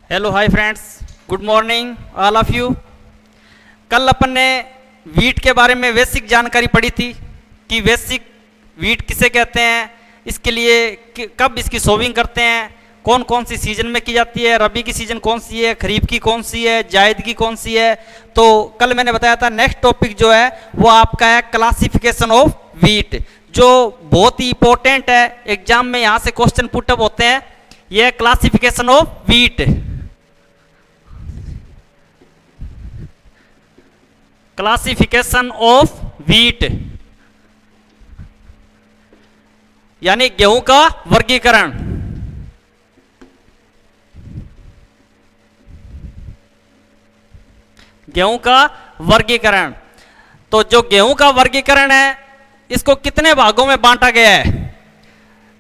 Hello hi friends, good morning all of you. कल अपन ने wheat के बारे में बेसिक जानकारी पढ़ी थी कि बेसिक वीट किसे कहते हैं, इसके लिए कब इसकी सोविंग करते हैं, कौन कौन सी सीजन में की जाती है, रबी की सीजन कौन सी है, खरीफ की कौन सी है, जायद की कौन सी है। तो कल मैंने बताया था नेक्स्ट टॉपिक जो है वो आपका है क्लासिफिकेशन ऑफ वीट, जो बहुत ही इंपॉर्टेंट है। एग्जाम में यहाँ से क्वेश्चन पुटअप होते हैं। यह classification of wheat, classification of wheat यानी गेहूं का वर्गीकरण। गेहूं का वर्गीकरण, तो जो गेहूं का वर्गीकरण है इसको कितने भागों में बांटा गया है?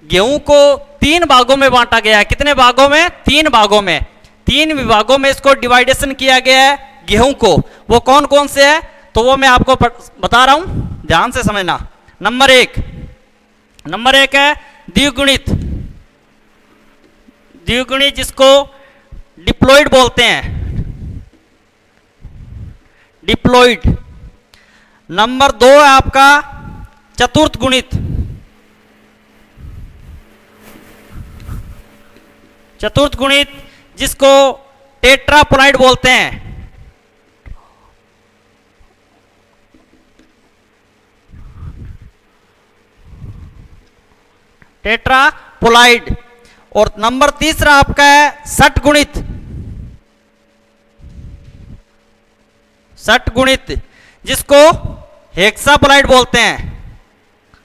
गेहूं को 3 भागों में बांटा गया है। कितने भागों में? 3 भागों में। 3 विभागों में इसको डिवाइडेशन किया गया है गेहूं को। वो कौन कौन से है तो वो मैं आपको बता रहा हूं, ध्यान से समझना। नंबर एक है द्विगुणित। द्विगुणित जिसको डिप्लॉइड बोलते हैं, डिप्लॉइड। नंबर 2 है आपका चतुर्थ गुणित। चतुर्थ गुणित जिसको टेट्रापोलाइड बोलते हैं। टेट्रापोलाइड। और नंबर 3 आपका है षट गुणित। षट गुणित जिसको हेक्सापोलाइड बोलते हैं।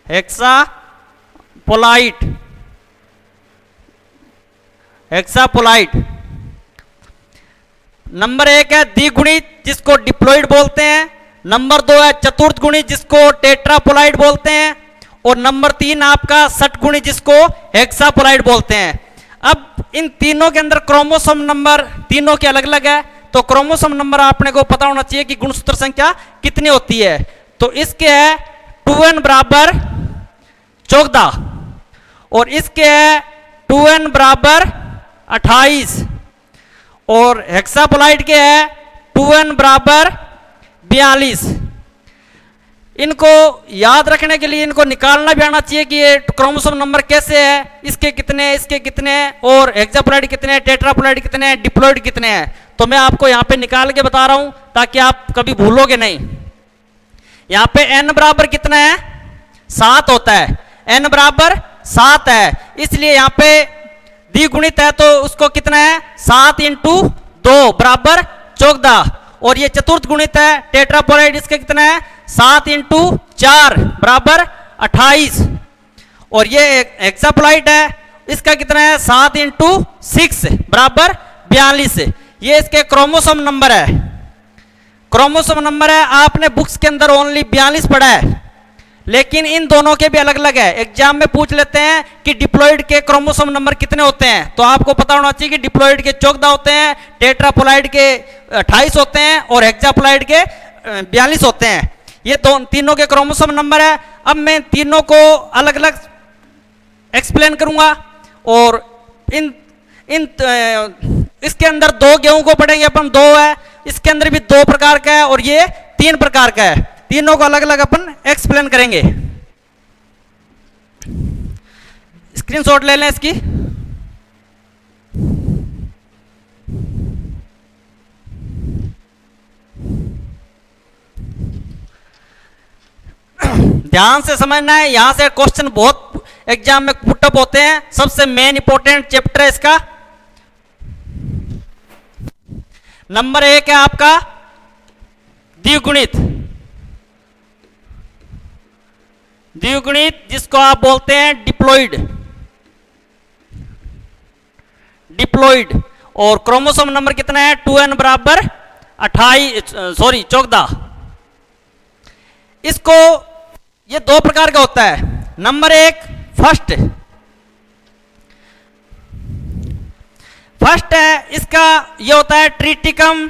हेक्सापोलाइड, हेक्सापोलाइड। नंबर 1 है द्विगुणित जिसको डिप्लॉइड बोलते हैं। नंबर 2 है चतुर्थ गुणित जिसको टेट्रापोलाइड बोलते हैं। और नंबर 3 आपका षटगुणित जिसको हेक्सापोलाइड बोलते हैं। अब इन तीनों के अंदर क्रोमोसोम नंबर तीनों के अलग अलग है, तो क्रोमोसोम नंबर आपने को पता होना चाहिए कि गुणसूत्र संख्या कितनी होती है। तो इसके है 2n बराबर 14 और इसके है 2n बराबर 28 और हेक्सापोलाइड के है 2n बराबर 42। इनको याद रखने के लिए इनको निकालना भी आना चाहिए कि ये क्रोमोसोम नंबर कैसे है, इसके कितने, इसके कितने, और हेक्सापोलाइड कितने, टेट्रापोलाइड कितने, डिप्लॉइड कितने हैं। तो मैं आपको यहाँ पे निकाल के बता रहा हूं ताकि आप कभी भूलोगे नहीं। यहाँ पे n बराबर कितना है? 7 होता है। n बराबर 7 है, इसलिए यहाँ पे द्विगुणित है तो उसको कितना है? 7 × 2 बराबर 14। और ये चतुर्थ गुणित है टेट्रापोलाइड, इसका कितना है? 7 × 4 बराबर 28। और ये हेक्सापोलाइड है, इसका कितना है? 7 × 6 बराबर 42। ये इसके क्रोमोसोम नंबर है। क्रोमोसोम नंबर है, आपने बुक्स के अंदर ओनली 42 पढ़ा है, लेकिन इन दोनों के भी अलग अलग है। एग्जाम में पूछ लेते हैं कि डिप्लॉइड के क्रोमोसोम नंबर कितने होते हैं, तो आपको पता होना चाहिए कि डिप्लॉइड के 14 होते हैं, टेट्रापोलाइड के 28 होते हैं और हेक्सापोलाइड के 42 होते हैं। ये तीनों के क्रोमोसोम नंबर है। अब मैं तीनों को अलग अलग एक्सप्लेन करूंगा। और इसके अंदर 2 गेहूं को पढ़ेंगे अपन, 2 है, इसके अंदर भी 2 प्रकार का है और ये 3 प्रकार का है। तीनों को अलग अलग अपन एक्सप्लेन करेंगे। स्क्रीनशॉट ले लें इसकी। ध्यान से समझना है, यहां से क्वेश्चन बहुत एग्जाम में पुटअप होते हैं। सबसे मेन इंपॉर्टेंट चैप्टर है इसका। नंबर 1 है आपका द्विगुणित। द्विगुणित जिसको आप बोलते हैं डिप्लॉइड। डिप्लॉइड। और क्रोमोसोम नंबर कितना है? 2n बराबर 14। इसको ये 2 प्रकार का होता है। नंबर 1 फर्स्ट है, इसका ये होता है ट्रिटिकम।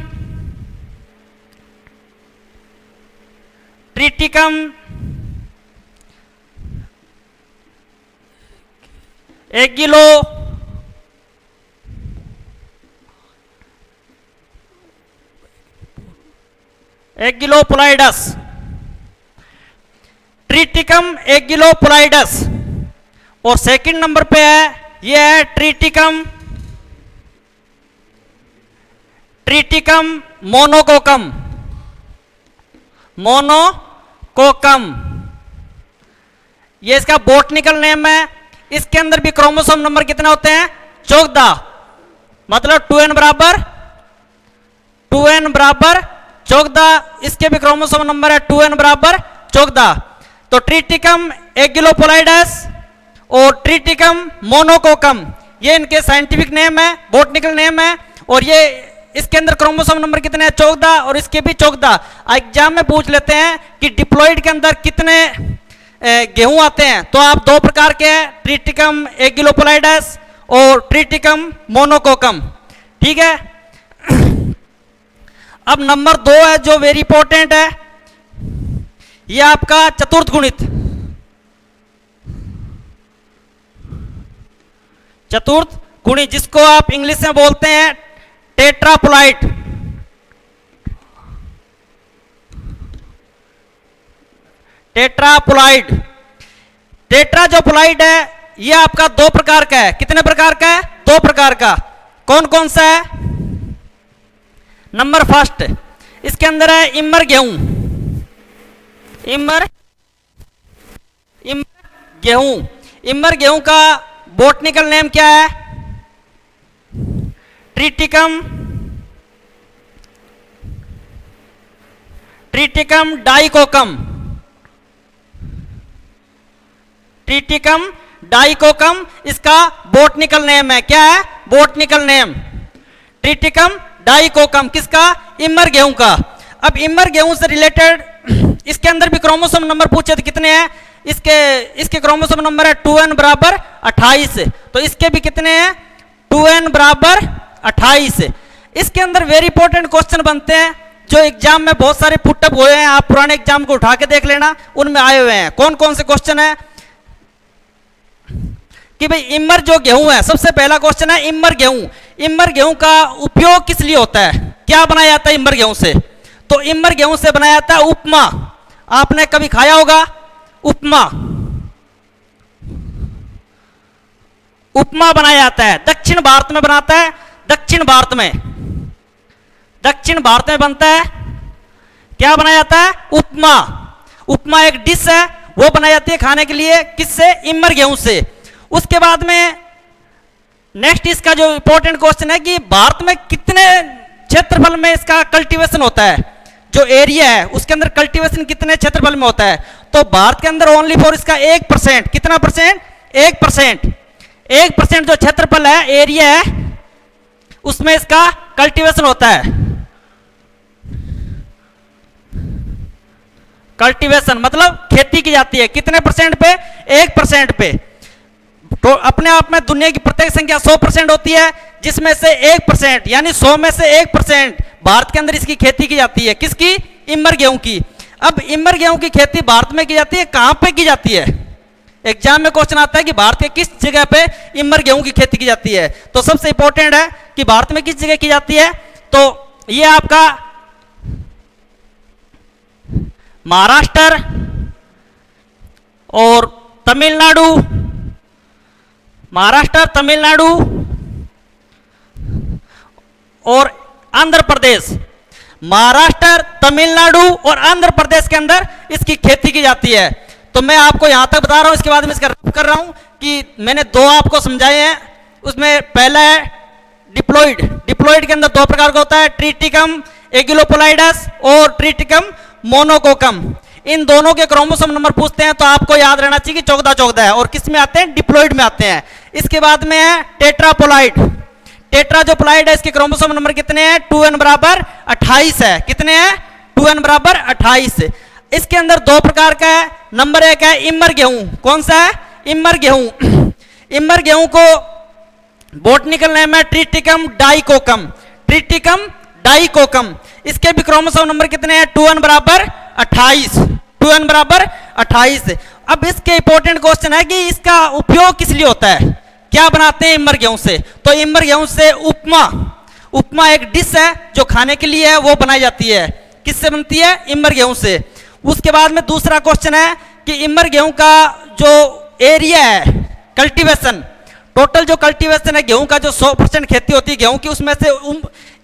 एगिलोपोलाइडस, ट्रिटिकम एगिलोपोलाइडस। और सेकंड नंबर पे है, ये है ट्रिटिकम मोनोकोकम, मोनोकोकम, ये इसका बोटनिकल नेम है। इसके अंदर भी क्रोमोसोम नंबर कितने होते हैं? 14, मतलब 2n बराबर 14। इसके भी क्रोमोसोम नंबर है 2n बराबर 14। तो ट्रिटिकम एगिलोपोलाइडस और ट्रिटिकम मोनोकोकम, ये इनके साइंटिफिक नेम है, बोटनिकल नेम है। और ये इसके अंदर क्रोमोसोम नंबर कितने हैं? 14, और इसके भी 14। एग्जाम में पूछ लेते हैं कि डिप्लॉइड के अंदर कितने गेहूं आते हैं, तो आप दो प्रकार के हैं, ट्रिटिकम एगिलोपोलाइडस और ट्रिटिकम मोनोकोकम। ठीक है। अब नंबर 2 है जो वेरी इंपॉर्टेंट है, यह आपका चतुर्थ गुणित, चतुर्थ गुणित, जिसको आप इंग्लिश में बोलते हैं टेट्रापोलाइट। टेट्रापोलाइड, टेट्रा जो पोलाइड है यह आपका 2 प्रकार का है। कितने प्रकार का है? 2 प्रकार का। कौन कौन सा है? नंबर फर्स्ट, इसके अंदर है इमर गेहूं, इमर गेहूं। इमर गेहूं का बोटनिकल नेम क्या है? ट्रिटिकम डाइकोकम, ट्रिटिकम डाइकोकम इसका बोटनिकल नेम है। क्या है बोटनिकल नेम? ट्रिटिकम डाइकोकम। किसका? इमर गेहूं का। अब इमर गेहूं से रिलेटेड इसके अंदर भी क्रोमोसोम नंबर पूछे तो कितने हैं? इसके क्रोमोसोम नंबर है 2n बराबर 28। तो इसके भी कितने हैं? 2n बराबर 28। इसके अंदर वेरी इंपॉर्टेंट क्वेश्चन बनते हैं जो एग्जाम में बहुत सारे पुटअप हुए हैं, आप पुराने एग्जाम को उठा के देख लेना, उनमें आए हुए हैं। कौन कौन से क्वेश्चन है कि भाई इमर जो गेहूं है, सबसे पहला क्वेश्चन है इमर गेहूं। इमर गेहूं का उपयोग किस लिए होता है? क्या बनाया जाता है इमर गेहूं से? तो इमर गेहूं से बनाया जाता है उपमा। आपने कभी खाया होगा उपमा, उपमा बनाया जाता है। दक्षिण भारत में बनाता है, दक्षिण भारत में बनता है। क्या बनाया जाता है? उपमा। उपमा एक डिश है, वो बनाई जाती है खाने के लिए। किससे? इमर गेहूं से। उसके बाद में नेक्स्ट इसका जो इंपॉर्टेंट क्वेश्चन है कि भारत में कितने क्षेत्रफल में इसका कल्टीवेशन होता है? जो एरिया है उसके अंदर कल्टीवेशन कितने क्षेत्रफल में होता है? तो भारत के अंदर ओनली फॉर इसका 1%। कितना परसेंट? 1%। 1% जो क्षेत्रफल है, एरिया है, उसमें इसका कल्टीवेशन होता है। कल्टीवेशन मतलब खेती की जाती है। कितने परसेंट पे? 1% पे। तो अपने आप में दुनिया की प्रत्येक संख्या 100% होती है, जिसमें से 1% यानी 100 में से 1% भारत के अंदर इसकी खेती की जाती है। किसकी? इमर गेहूं की। अब इमर गेहूं की खेती भारत में की जाती है, कहां पे की जाती है? एग्जाम में क्वेश्चन आता है कि भारत के किस जगह पे इमर गेहूं की खेती की जाती है। तो सबसे इंपॉर्टेंट है कि भारत में किस जगह की जाती है। तो ये आपका महाराष्ट्र और तमिलनाडु, महाराष्ट्र, तमिलनाडु और आंध्र प्रदेश। महाराष्ट्र, तमिलनाडु और आंध्र प्रदेश के अंदर इसकी खेती की जाती है। तो मैं आपको यहां तक बता रहा हूं, इसके बाद में इसका रफ कर रहा हूं कि मैंने 2 आपको समझाए हैं। उसमें पहला है डिप्लॉइड। डिप्लॉइड के अंदर 2 प्रकार का होता है, ट्रिटिकम एगिलोपोलाइडस और ट्रिटिकम मोनोकोकम। इन दोनों के क्रोमोसोम नंबर पूछते हैं तो आपको याद रहना चाहिए कि 14 है, और किस में आते हैं? डिप्लॉइड में आते हैं। इसके बाद में है टेट्रापोलाइड। टेट्रा जो पोलाइड है, इसके क्रोमोसोम नंबर कितने हैं? 2n बराबर 28 है। कितने हैं? 2n बराबर 28। इसके अंदर 2 प्रकार का है। नंबर 1 है इमर गेहूं। कौन सा है? इमर गेहूं। इमर गेहूं को बोटनिकल नेम है ट्रिटिकम डाइकोकम। ट्रिटिकम डाइकोकम। इसके भी क्रोमोसोम नंबर कितने हैं? 2n बराबर 28। 2n बराबर 28। अब इसके इंपॉर्टेंट क्वेश्चन है कि इसका उपयोग किस लिए होता है? क्या बनाते हैं इमर गेहूं से? तो इमर गेहूं से उपमा। उपमा एक डिश है जो खाने के लिए है, वो बनाई जाती है। किससे बनती है? इमर गेहूं से। उसके बाद में दूसरा क्वेश्चन है कि इमर गेहूं का जो एरिया है कल्टीवेशन, टोटल जो कल्टीवेशन है गेहूं का, जो 100% खेती होती है गेहूं की, उसमें से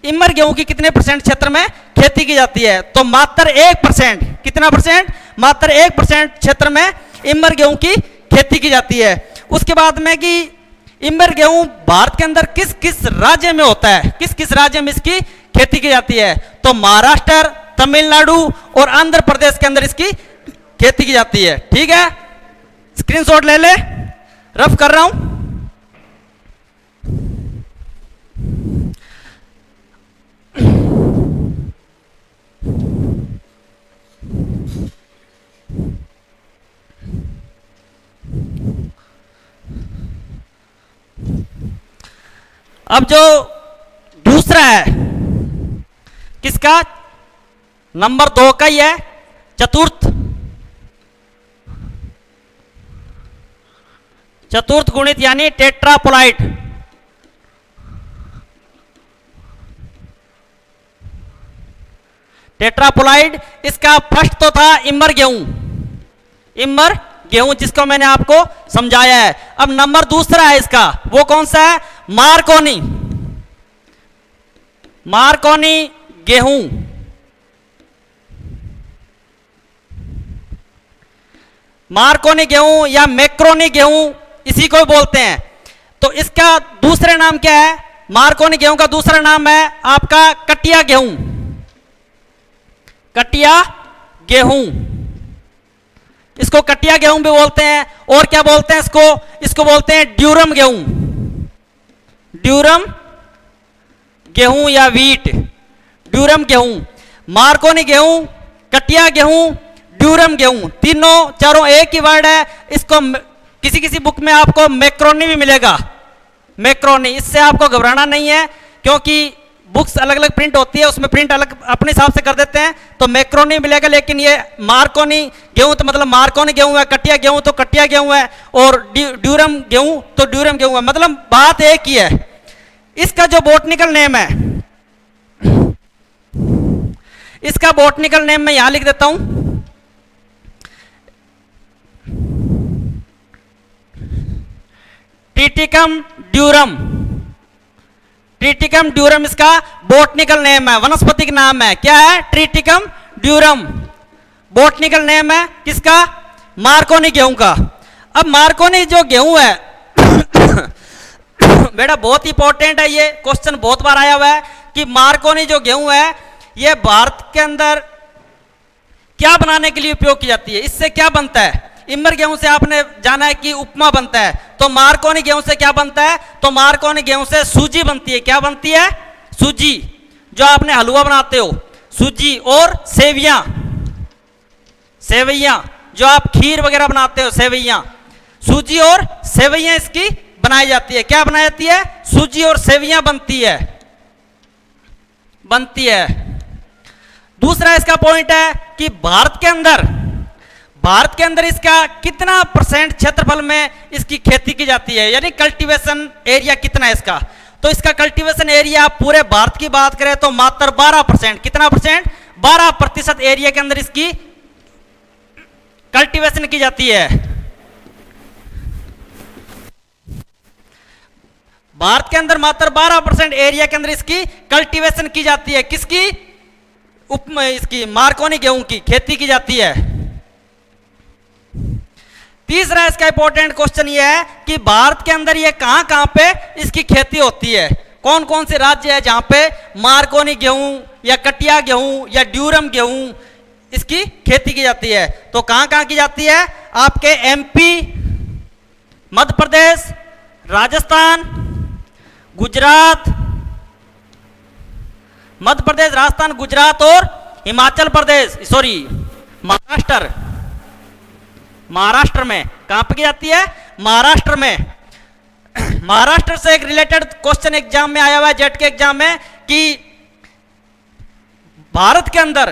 इमर गेहूं की कितने % क्षेत्र में खेती की जाती है? तो मात्र 1%। कितना %? मात्र 1% क्षेत्र में इमर गेहूं की खेती की जाती है। उसके बाद में कि इमर गेहूं भारत के अंदर किस किस राज्य में होता है, किस किस राज्य में इसकी खेती की जाती है? तो महाराष्ट्र, तमिलनाडु और आंध्र प्रदेश के अंदर इसकी खेती की जाती है। ठीक है, स्क्रीनशॉट ले ले, रफ कर रहा हूं। अब जो दूसरा है किसका? नंबर 2 का ही है, चतुर्थ गुणित यानी टेट्रापोलाइट। टेट्रापोलाइड, इसका फर्स्ट तो था इमर गेहूं, इमर गेहूं जिसको मैंने आपको समझाया है। अब नंबर दूसरा है इसका, वो कौन सा है? मार्कोनी, मार्कोनी गेहूं। मार्कोनी गेहूं या मैक्रोनी गेहूं इसी को बोलते हैं। तो इसका दूसरा नाम क्या है? मार्कोनी गेहूं का दूसरा नाम है आपका कटिया गेहूं, कटिया गेहूं। इसको कटिया गेहूं भी बोलते हैं। और क्या बोलते हैं इसको? इसको बोलते हैं ड्यूरम गेहूं, ड्यूरम गेहूं या वीट, ड्यूरम गेहूं। मार्कोनी गेहूं, कटिया गेहूं, ड्यूरम गेहूं, तीनों चारों एक ही वर्ड है। इसको किसी किसी बुक में आपको मैक्रोनी भी मिलेगा, मैक्रोनी। इससे आपको घबराना नहीं है क्योंकि बुक्स अलग अलग प्रिंट होती है, उसमें प्रिंट अलग अपने हिसाब से कर देते हैं, तो मैक्रोनी मिलेगा। लेकिन ये मार्कोनी गेहूं तो मतलब मार्कोनी गेहूं है, कटिया गेहूं तो कटिया गेहूं है, और ड्यूरम गेहूं तो ड्यूरम गेहूं है, मतलब बात एक ही है। इसका जो बॉटनिकल नेम है, इसका बॉटनिकल नेम मैं यहां लिख देता हूं, ट्रिटिकम ड्यूरम। ट्रिटिकम ड्यूरम इसका बॉटनिकल नेम है, वनस्पतिक नाम है। क्या है? Triticum durum. बॉटनिकल नेम है किसका? मार्कोनी गेहूं का। अब मार्कोनी जो गेहूं है बेटा बहुत इंपॉर्टेंट है, ये क्वेश्चन बहुत बार आया हुआ है कि मार्कोनी जो गेहूं है ये भारत के अंदर क्या बनाने के लिए उपयोग की जाती है, इससे क्या बनता है? इमर गेहूं से आपने जाना है कि उपमा बनता है, तो मार्कोनी गेहूं से क्या बनता है? तो मार्कोनी गेहूं से सूजी बनती है। क्या बनती है? सूजी, जो आपने हलवा बनाते हो, सूजी। और सेवियां, सेवैयां जो आप खीर वगैरह बनाते हो, सेवैयां, सूजी और सेवैयां इसकी बनाई जाती है। क्या बनाई जाती है? सूजी और सेवैयां बनती है, बनती है। दूसरा इसका पॉइंट है कि भारत के अंदर इसका कितना % क्षेत्रफल में इसकी खेती की जाती है, यानी कल्टीवेशन एरिया कितना है इसका? तो इसका कल्टीवेशन एरिया पूरे भारत की बात करें तो मात्र 12%। कितना %? 12% एरिया के अंदर इसकी कल्टीवेशन की जाती है। भारत के अंदर मात्र 12% एरिया के अंदर इसकी कल्टीवेशन की जाती है। किसकी? इसकी मार्कोनी गेहूं की खेती की जाती है। तीसरा इसका इंपॉर्टेंट क्वेश्चन ये है कि भारत के अंदर ये कहां कहां पे इसकी खेती होती है, कौन कौन से राज्य है जहां पे मार्कोनी गेहूं या कटिया गेहूं या ड्यूरम गेहूं इसकी खेती की जाती है? तो कहां कहां की जाती है? आपके MP, मध्य प्रदेश, राजस्थान, गुजरात, मध्य प्रदेश, राजस्थान, गुजरात और हिमाचल प्रदेश, सॉरी महाराष्ट्र। महाराष्ट्र में कहां पे की जाती है? महाराष्ट्र में। महाराष्ट्र से एक रिलेटेड क्वेश्चन एग्जाम में आया हुआ है, जेट के एग्जाम में, कि भारत के अंदर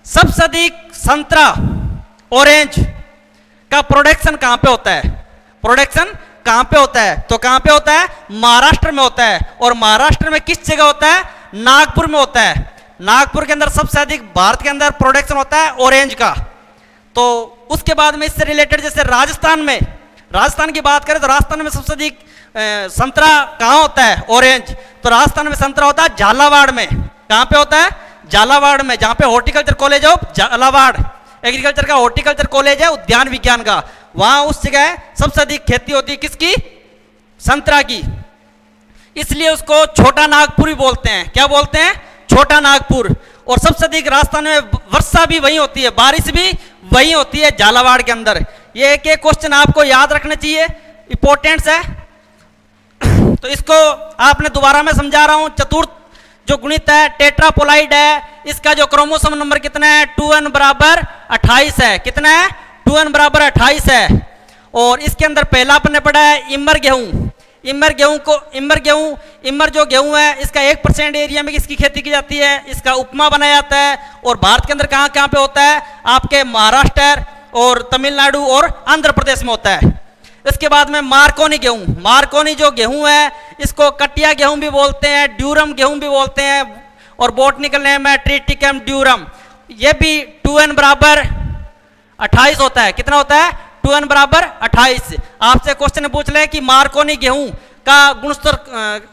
सबसे अधिक संतरा, ऑरेंज का प्रोडक्शन कहां पे होता है? प्रोडक्शन कहां पे होता है? तो कहां पे होता है? महाराष्ट्र में होता है। और महाराष्ट्र में किस जगह होता है? नागपुर में होता है। नागपुर के अंदर सबसे अधिक भारत के अंदर प्रोडक्शन होता है ऑरेंज का। तो उसके बाद में इससे रिलेटेड जैसे राजस्थान की बात करें तो राजस्थान में सबसे अधिक संतरा कहाँ होता है? ऑरेंज। तो राजस्थान में संतरा होता है झालावाड़ में। कहाँ पे होता है? झालावाड़ में, जहाँ पे horticulture college of Jhalawar, agriculture का हॉर्टिकल्चर कॉलेज है, उद्यान विज्ञान का, वहाँ उस जगह सबसे अधिक खेती होती है किसकी? संतरा की। इसलिए उसको छोटा नागपुर भी बोलते हैं। क्या बोलते हैं? छोटा नागपुर। और सबसे अधिक राजस्थान में वर्षा भी वहीं होती है, बारिश भी वहीं होती है, झालावाड़ के अंदर। ये एक एक क्वेश्चन आपको याद रखना चाहिए, इंपॉर्टेंस है। तो इसको आपने दोबारा मैं समझा रहा हूं। चतुर्थ जो गुणित है टेट्रापोलाइड है, इसका जो क्रोमोसोम नंबर कितना है? 2n बराबर 28 है। कितना है? 2n बराबर 28 है। और इसके अंदर पहला आपने पढ़ा है इमर गेहूं। इमर जो गेहूं है, इसका 1% एरिया में किसकी खेती की जाती है? इसका उपमा बनाया जाता है। और भारत के अंदर कहाँ कहाँ पे होता है? आपके महाराष्ट्र और तमिलनाडु और आंध्र प्रदेश में होता है। इसके बाद में मार्कोनी जो गेहूं है, इसको कटिया गेहूं भी बोलते हैं, ड्यूरम गेहूं भी बोलते हैं, और बॉटनिकल नेम है ट्रिटिकम ड्यूरम। ये भी 2n बराबर 28 होता है। कितना होता है? 2n बराबर 28। आपसे क्वेश्चन पूछ ले कि मार्कोनी गेहूं का गुणस्तर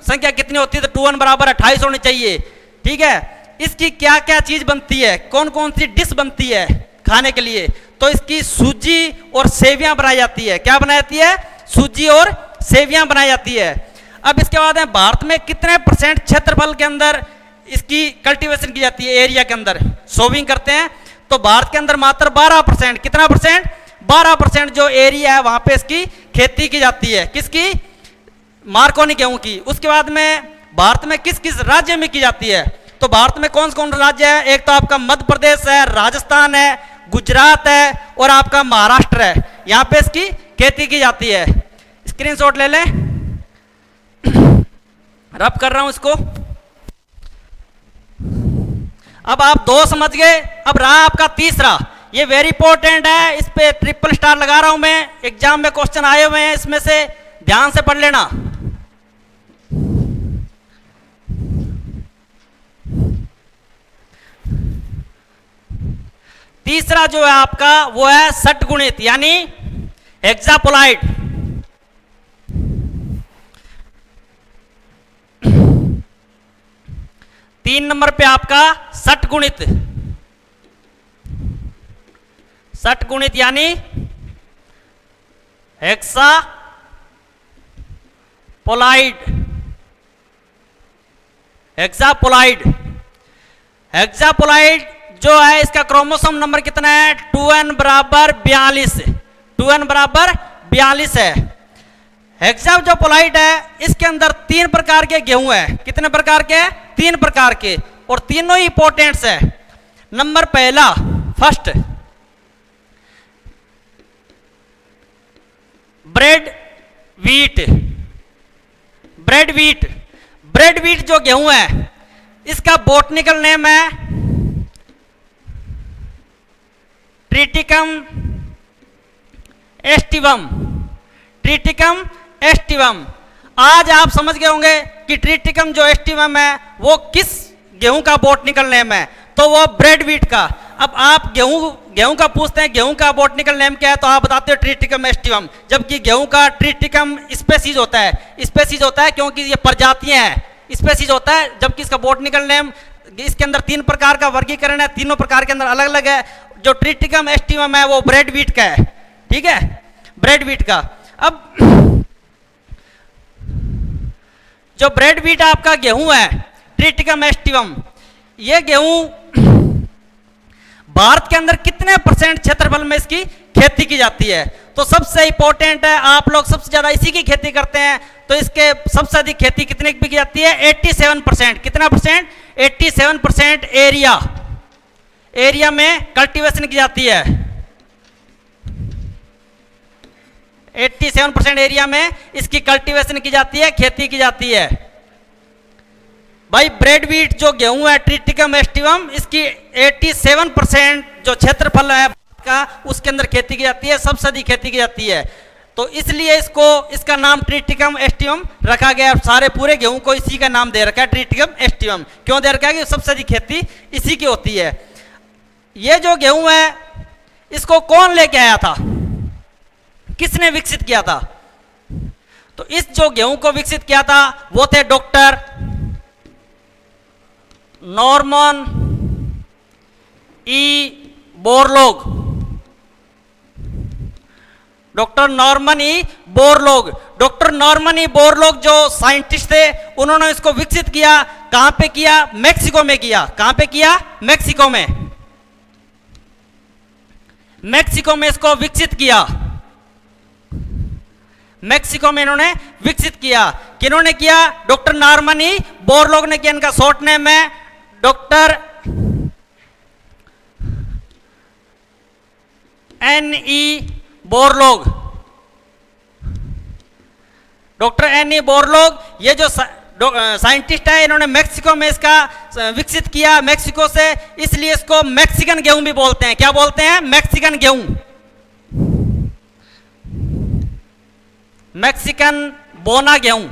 संख्या कितनी होती है? तो 2n बराबर 28 होनी चाहिए। ठीक है। इसकी क्या क्या चीज बनती है, कौन कौन सी डिश बनती है खाने के लिए? तो इसकी सूजी और सेवियां बनाई जाती है। क्या बनाई जाती है? सूजी और सेवियां बनाई जाती है। अब इसके बाद है भारत में कितने % क्षेत्रफल के अंदर इसकी कल्टीवेशन की जाती है? एरिया के अंदर सोविंग करते हैं। तो भारत के अंदर मात्र 12%। कितना %? 12% जो एरिया है वहां पे इसकी खेती की जाती है। किसकी? मार्कोनी गेहूं की। उसके बाद में भारत में किस किस राज्य में की जाती है? तो भारत में कौन कौन राज्य है? एक तो आपका मध्य प्रदेश है, राजस्थान है, गुजरात है और आपका महाराष्ट्र है। यहां पे इसकी खेती की जाती है। स्क्रीनशॉट ले लें, रब कर रहा हूं इसको। अब आप 2 समझ गए। अब रहा आपका तीसरा, ये वेरी इंपॉर्टेंट है, इस पे ट्रिपल स्टार लगा रहा हूं मैं। एग्जाम में क्वेश्चन आए हुए हैं, इसमें से ध्यान से पढ़ लेना। तीसरा जो है आपका वो है षटगुणित यानी हेक्सापोलाइड। तीन नंबर पे आपका षटगुणित यानी हेक्सापोलाइड जो है, इसका क्रोमोसोम नंबर कितना है? 2n बराबर 42। 2n बराबर 42 है। हेक्सापोलाइड है, इसके अंदर 3 प्रकार के गेहूं है। कितने प्रकार के? 3 प्रकार के, और तीनों ही इंपॉर्टेंट्स है। नंबर पहला, फर्स्ट ब्रेड वीट जो गेहूं है, इसका बॉटनिकल नेम है ट्रिटिकम एस्टिवम। आज आप समझ गए होंगे कि ट्रिटिकम जो एस्टिवम है वो किस गेहूं का बॉटनिकल नेम है? तो वो ब्रेड वीट का। अब आप गेहूं का पूछते हैं गेहूं का बॉटनिकल नेम क्या है, तो आप बताते हो ट्रिटिकम एस्टिवम, जबकि गेहूं का ट्रिटिकम स्पेसीज होता है। स्पेसीज होता है क्योंकि ये प्रजातियां हैं, स्पेसीज होता है, जबकि इसका बॉटनिकल नेम, इसके अंदर 3 प्रकार का वर्गीकरण है, तीनों प्रकार के अंदर अलग अलग है। जो ट्रिटिकम एस्टिवम है वो ब्रेड वीट का है। ठीक है, ब्रेड वीट का। अब जो ब्रेड वीट आपका गेहूं है ट्रिटिकम एस्टिवम, ये गेहूं भारत के अंदर कितने % क्षेत्रफल में इसकी खेती की जाती है? तो सबसे इंपॉर्टेंट है, आप लोग सबसे ज्यादा इसी की खेती करते हैं, तो इसके सबसे अधिक खेती कितने की जाती है? 87%। कितना %? 87% एरिया में कल्टीवेशन की जाती है। 87% एरिया में इसकी कल्टीवेशन की जाती है, खेती की जाती है। भाई ब्रेड वीट जो गेहूं है ट्रिटिकम एस्टिवम, इसकी 87% जो क्षेत्रफल है का, उसके अंदर खेती की जाती है, सबसे अधिक खेती की जाती है। तो तो इसलिए इसको इसका नाम ट्रिटिकम एस्टिवम रखा गया। सारे पूरे गेहूं को इसी का नाम दे रखा है, ट्रिटिकम एस्टिवम। क्यों दे रखा है? कि सबसे अधिक खेती इसी की होती है। ये जो गेहूं है इसको कौन लेके आया था, किसने विकसित किया था? तो इस जो गेहूं को विकसित किया था वो थे doctor Norman E Borlaug. Doctor Norman E Borlaug. Doctor Norman E Borlaug जो साइंटिस्ट थे उन्होंने इसको विकसित किया। कहां पे किया? मेक्सिको में किया। कहां पे किया? मेक्सिको में। मेक्सिको में इसको विकसित किया। मेक्सिको में इन्होंने विकसित किया। किन्होंने किया? डॉक्टर नॉर्मन ई बोरलॉग ने किया। इनका शॉर्ट नेम है doctor N E Borlaug. Doctor N E Borlaug ये जो साइंटिस्ट है इन्होंने मेक्सिको में इसका विकसित किया, मेक्सिको से। इसलिए इसको मैक्सिकन गेहूं भी बोलते हैं। क्या बोलते हैं? मैक्सिकन गेहूं। मैक्सिकन बोना गेहूं।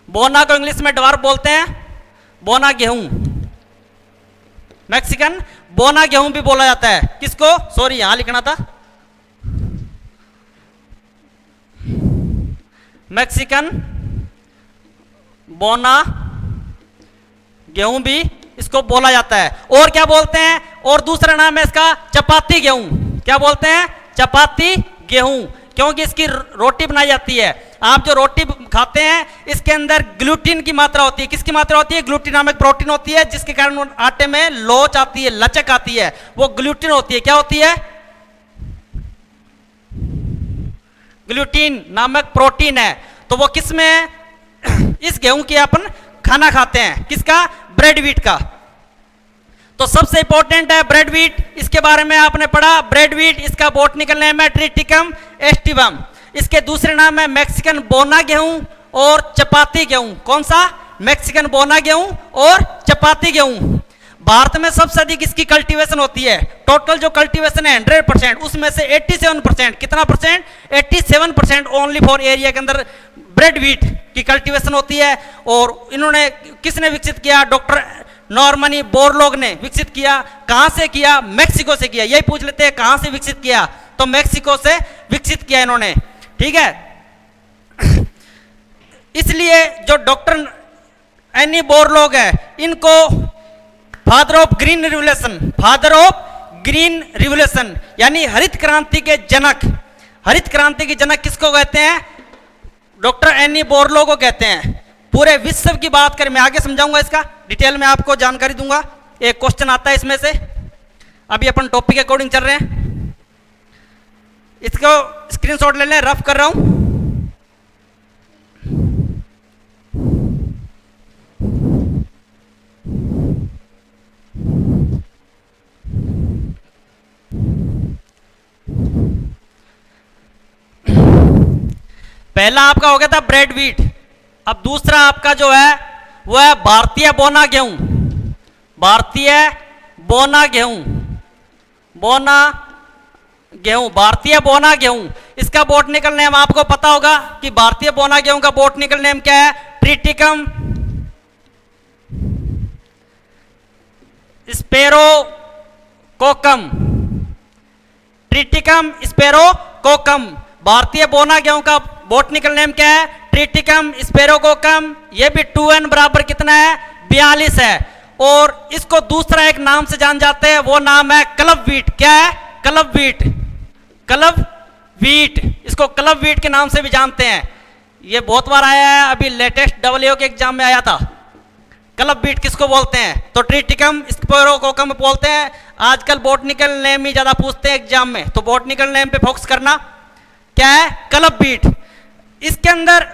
बोना को इंग्लिश में ड्वार्फ बोलते हैं, बोना गेहूं। मैक्सिकन बोना गेहूं भी बोला जाता है। किसको? सॉरी यहां लिखना था, मैक्सिकन बोना गेहूं भी इसको बोला जाता है। और क्या बोलते हैं? और दूसरा नाम है इसका चपाती गेहूं। क्या बोलते हैं? चपाती गेहूं। क्योंकि इसकी रोटी बनाई जाती है। आप जो रोटी खाते हैं इसके अंदर ग्लूटीन की मात्रा होती है। किसकी मात्रा होती है? ग्लूटीन नामक प्रोटीन होती है, जिसके कारण आटे में लोच आती है, लचक आती है, वो ग्लूटीन होती है। क्या होती है? ग्लूटीन नामक प्रोटीन है। तो वो किस में है? इस गेहूं की अपन खाना खाते हैं। किसका? ब्रेड व्हीट का। तो सबसे इंपॉर्टेंट है ब्रेड व्हीट। इसके बारे में आपने पढ़ा। ब्रेड व्हीट इसका बॉटनिकल नेम है ट्रिटिकम एस्टिवम। इसके दूसरे नाम है मैक्सिकन बोना गेहूं और चपाती गेहूं। कौन सा? मैक्सिकन बोना गेहूं और चपाती गेहूं। भारत में सबसे अधिक इसकी कल्टीवेशन होती है। टोटल जो कल्टीवेशन है 100%, उसमें से 87%, कितना परसेंट? 87% ओनली फॉर एरिया के अंदर ब्रेड व्हीट की कल्टीवेशन होती है। और इन्होंने किसने विकसित किया? डॉक्टर नॉर्मन ई बोरलॉग ने विकसित किया। कहां से किया? मेक्सिको से किया। यही पूछ लेते हैं कहां से विकसित किया, तो मेक्सिको से विकसित किया इन्होंने। ठीक है। इसलिए जो डॉक्टर एन ई बोरलॉग है इनको father of green revolution, father of green revolution यानी हरित क्रांति के जनक। हरित क्रांति के जनक किसको कहते हैं? डॉक्टर एन ई बोरलॉग को कहते हैं। पूरे विश्व की बात करें, मैं आगे समझाऊंगा, इसका डिटेल में आपको जानकारी दूंगा। एक क्वेश्चन आता है इसमें से। अभी अपन टॉपिक के अकॉर्डिंग चल रहे हैं। इसको स्क्रीनशॉट ले लें, रफ कर रहा हूं। पहला आपका हो गया था ब्रेड व्हीट। अब दूसरा आपका जो है वो है भारतीय बोना गेहूं। भारतीय बोना गेहूं, बोना गेहूं, भारतीय बोना गेहूं। इसका बॉटनिकल नेम आपको पता होगा कि भारतीय बोना गेहूं का बॉटनिकल नेम क्या है? ट्रिटिकम स्पेरोकोकम। ट्रिटिकम स्पेरोकोकम। भारतीय बोना गेहूं का बॉटनिकल नेम क्या है? ट्रिटिकम स्पेरोकोकम। ये भी 2n बराबर कितना है? 42 है। और इसको दूसरा एक नाम से जान जाते हैं, वो नाम है क्लब व्हीट। क्या है? Club wheat. क्लब व्हीट, इसको क्लब व्हीट के नाम से भी जानते हैं। ये बहुत बार आया है, अभी लेटेस्ट डब्ल्यूओ के एग्जाम में आया था। क्लब व्हीट किसको बोलते हैं? तो ट्रिटिकम स्पेरोकोकम बोलते हैं। आजकल बॉटनिकल नेम ही ज्यादा पूछते हैं एग्जाम में, तो बॉटनिकल नेम पे फोकस करना। क्या है? Club wheat. इसके अंदर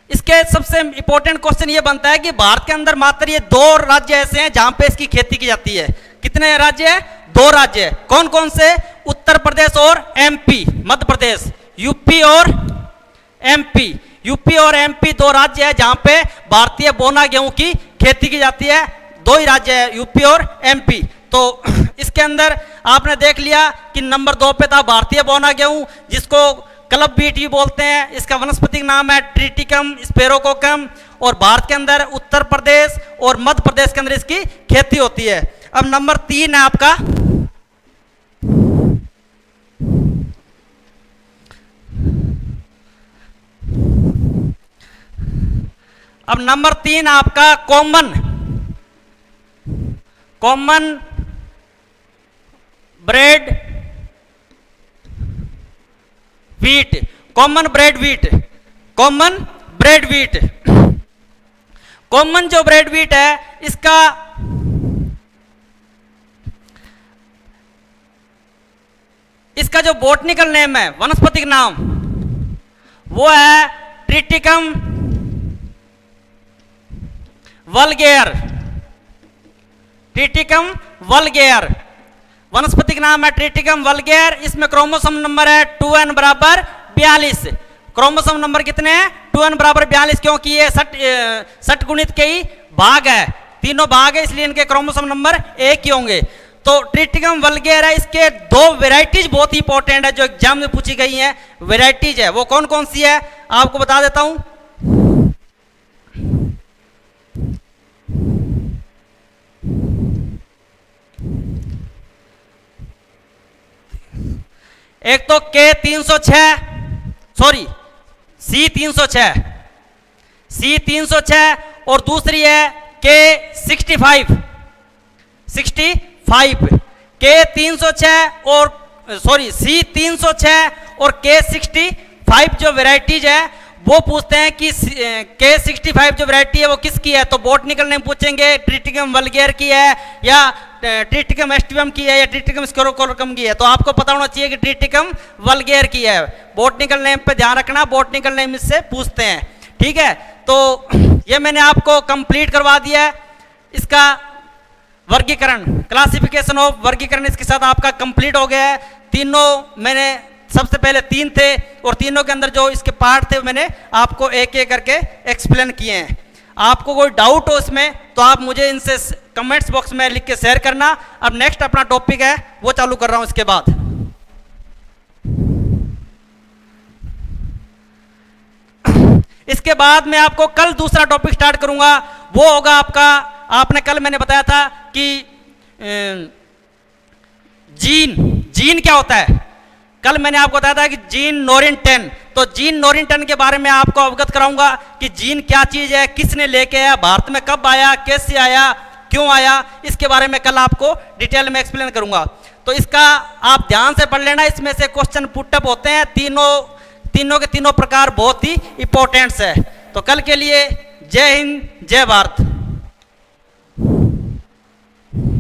इसके सबसे इंपॉर्टेंट क्वेश्चन ये बनता है कि भारत के अंदर मात्र ये 2 राज्य ऐसे हैं जहां पे इसकी खेती की जाती है। कितने राज्य है? 2 राज्य है। कौन कौन से? उत्तर प्रदेश और एमपी। मध्य प्रदेश, यूपी और एमपी। यूपी और एमपी 2 राज्य है जहां पे भारतीय बोना गेहूं की खेती की जाती है। 2 ही राज्य है, यूपी और एमपी। तो इसके अंदर आपने देख लिया कि नंबर 2 पे था भारतीय बोना गेहूं, जिसको क्लब बीट भी बोलते हैं। इसका वनस्पतिक नाम है ट्रिटिकम स्पेरोकोकम, और भारत के अंदर उत्तर प्रदेश और मध्य प्रदेश के अंदर इसकी खेती होती है। अब नंबर 3 है आपका आपका common bread wheat. Common bread wheat common जो ब्रेड वीट है इसका जो बॉटनिकल नेम है, वनस्पतिक नाम, वो है ट्रिटिकम वल्गेयर। वनस्पतिक नाम है ट्रिटिकम वल्गेयर। इसमें क्रोमोसोम नंबर है 2n बराबर 42। क्रोमोसोम नंबर कितने हैं? 2n बराबर 42, क्योंकि ये 60 गुणित के ही भाग है, तीनों भाग है, इसलिए इनके क्रोमोसोम नंबर एक ही होंगे। तो ट्रिटिकम वल्गेयर है, इसके 2 वेराइटीज बहुत ही इंपॉर्टेंट है जो एग्जाम में पूछी गई हैं। वेराइटीज है वो कौन कौन सी है आपको बता देता हूं। एक तो C306 और दूसरी है K65 C306 और K65 जो वेराइटीज है वो पूछते हैं कि K65 जो वैरायटी है वो किसकी है। तो बॉटनिकल नेम पूछेंगे, ट्रिटिकम वल्गेयर की है या ट्रिटिकम एस्टिवम की है या ट्रिटिकम स्क्लेरोकोलकम की है। तो आपको पता होना चाहिए कि ट्रिटिकम वल्गेयर की है। बॉटनिकल नेम पे ध्यान रखना, बॉटनिकल नेम इससे पूछते हैं, ठीक है। तो ये मैंने आपको कंप्लीट करवा दिया है। इसका वर्गीकरण, क्लासिफिकेशन ऑफ वर्गीकरण इसके साथ आपका कंप्लीट हो गया है। तीनों मैंने सबसे पहले 3 थे और तीनों के अंदर जो इसके पार्ट थे मैंने आपको एक एक करके एक्सप्लेन किए हैं। आपको कोई डाउट हो इसमें तो आप मुझे इनसे कमेंट्स बॉक्स में लिख के शेयर करना। अब नेक्स्ट अपना टॉपिक है वो चालू कर रहा हूं इसके बाद। इसके बाद मैं आपको कल दूसरा टॉपिक स्टार्ट करूंगा, वो होगा आपका, आपने कल मैंने बताया था कि जीन क्या होता है। कल मैंने आपको बताया था कि जीन नोरिन-10, तो जीन नोरिन-10 के बारे में आपको अवगत कराऊंगा कि जीन क्या चीज है, किसने लेके आया, भारत में कब आया, कैसे आया, क्यों आया, इसके बारे में कल आपको डिटेल में एक्सप्लेन करूंगा। तो इसका आप ध्यान से पढ़ लेना, इसमें से क्वेश्चन पुटअप होते हैं, तीनों के तीनों प्रकार बहुत ही इंपॉर्टेंट है। तो कल के लिए जय हिंद, जय भारत।